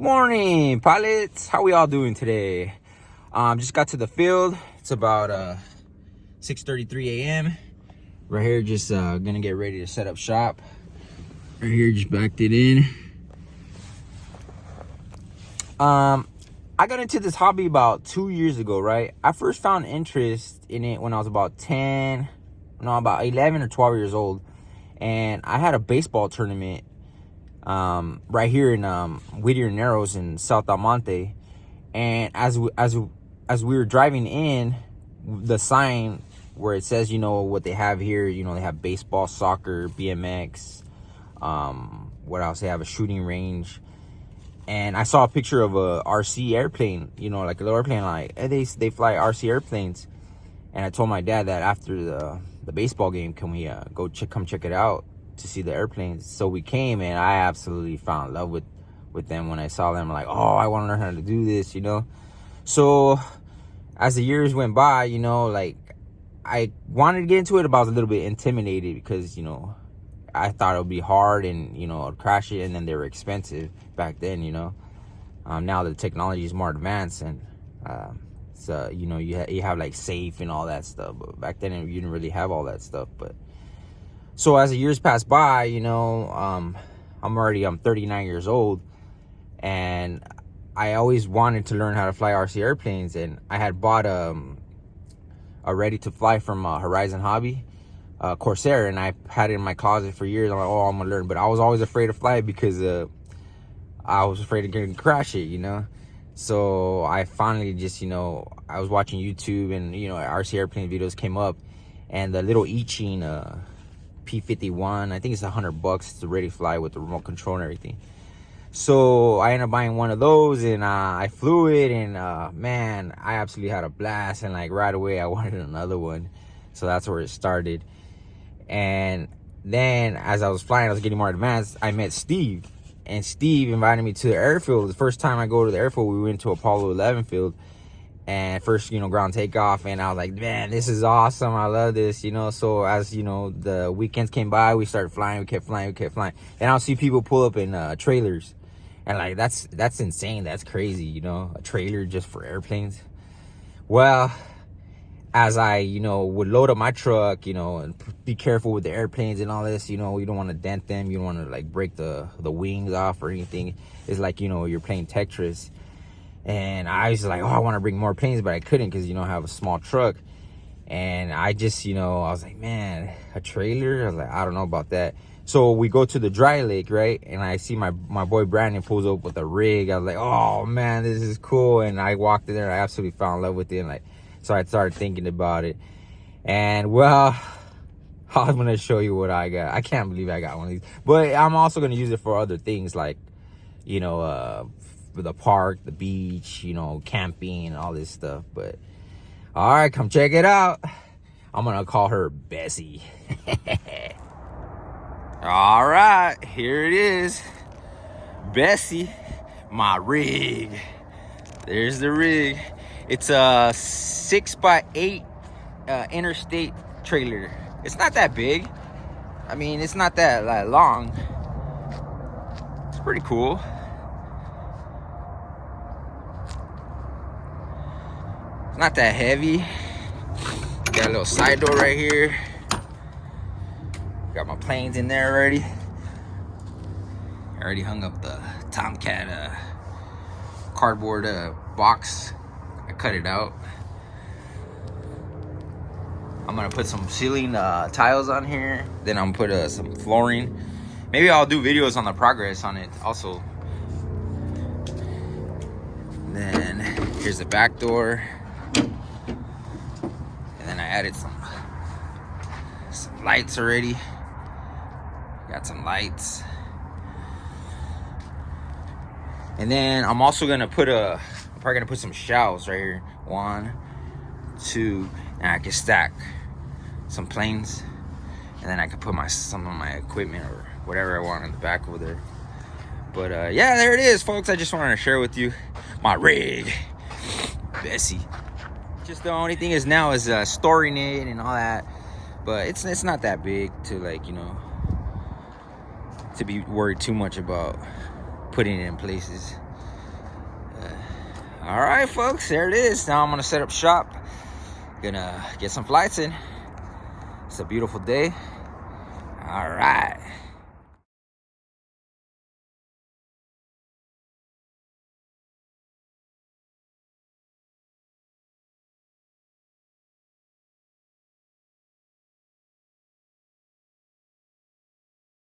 Morning, pilots. How we all doing today? Just got to the field. It's about 6:33 a.m. Right here, just gonna get ready to set up shop. Right here, just backed it in. I got into this hobby about 2 years ago, right? I first found interest in it when I was about 11 or 12 years old, and I had a baseball tournament right here in Whittier Narrows in South Almonte. And as we were driving in, the sign where it says, what they have here, they have baseball, soccer, BMX, what else? They have a shooting range. And I saw a picture of a RC airplane, like a little airplane, like, hey, they fly RC airplanes. And I told my dad that after the baseball game, can we come check it out to see the airplanes? So we came, and I absolutely fell in love with them when I saw them. I'm like, oh, I want to learn how to do this, So as the years went by, like, I wanted to get into it, but I was a little bit intimidated because, I thought it would be hard and, I'd crash it, and then they were expensive back then, Now the technology is more advanced, and so, you have like safe and all that stuff. But back then, you didn't really have all that stuff. But so as the years passed by, I'm 39 years old, and I always wanted to learn how to fly RC airplanes. And I had bought a ready to fly from Horizon Hobby, Corsair, and I had it in my closet for years. I'm like, oh, I'm gonna learn, but I was always afraid to fly it because I was afraid of crash it, So I finally just, I was watching YouTube, and RC airplane videos came up, and the little Iching P51, I think it's $100 to ready fly with the remote control and everything. So I ended up buying one of those, and I flew it, and man, I absolutely had a blast. And like right away, I wanted another one. So that's where it started. And then as I was flying, I was getting more advanced. I met Steve, and Steve invited me to the airfield. The first time I go to the airfield, we went to Apollo 11 field, and first, ground takeoff. And I was like, man, this is awesome. I love this, So as, the weekends came by, we started flying. We kept flying. And I'll see people pull up in trailers. And like, that's insane. That's crazy, a trailer just for airplanes. Well, as I, would load up my truck, and be careful with the airplanes and all this, you don't want to dent them. You don't want to like break the wings off or anything. It's like, you're playing Tetris. And I was like, oh, I want to bring more planes, but I couldn't because, I have a small truck. And I just, I was like, man, a trailer? I was like, I don't know about that. So we go to the dry lake, right? And I see my boy Brandon pulls up with a rig. I was like, oh, man, this is cool. And I walked in there, and I absolutely fell in love with it. And like, so I started thinking about it. And, well, I'm going to show you what I got. I can't believe I got one of these. But I'm also going to use it for other things like, the park, the beach, camping and all this stuff. But all right, come check it out. I'm gonna call her Bessie. All right, here it is, Bessie, my rig. There's the rig. It's a 6x8 interstate trailer. It's not that big. I mean, it's not that long. It's pretty cool. It's not that heavy. Got a little side door right here. Got my planes in there already. I already hung up the Tomcat cardboard box. I cut it out. I'm gonna put some ceiling tiles on here. Then I'm gonna put some flooring. Maybe I'll do videos on the progress on it also. Then here's the back door. And then I added some lights already. Got some lights. And then I'm also gonna I'm probably gonna put some shelves right here. 1, 2, and I can stack some planes. And then I can put some of my equipment or whatever I want in the back over there. But yeah, there it is, folks. I just wanted to share with you my rig, Bessie. Just the only thing is now is storing it and all that, but it's not that big to like to be worried too much about putting it in places. All right, folks, there it is. Now I'm gonna set up shop. Gonna get some flights in. It's a beautiful day. All right.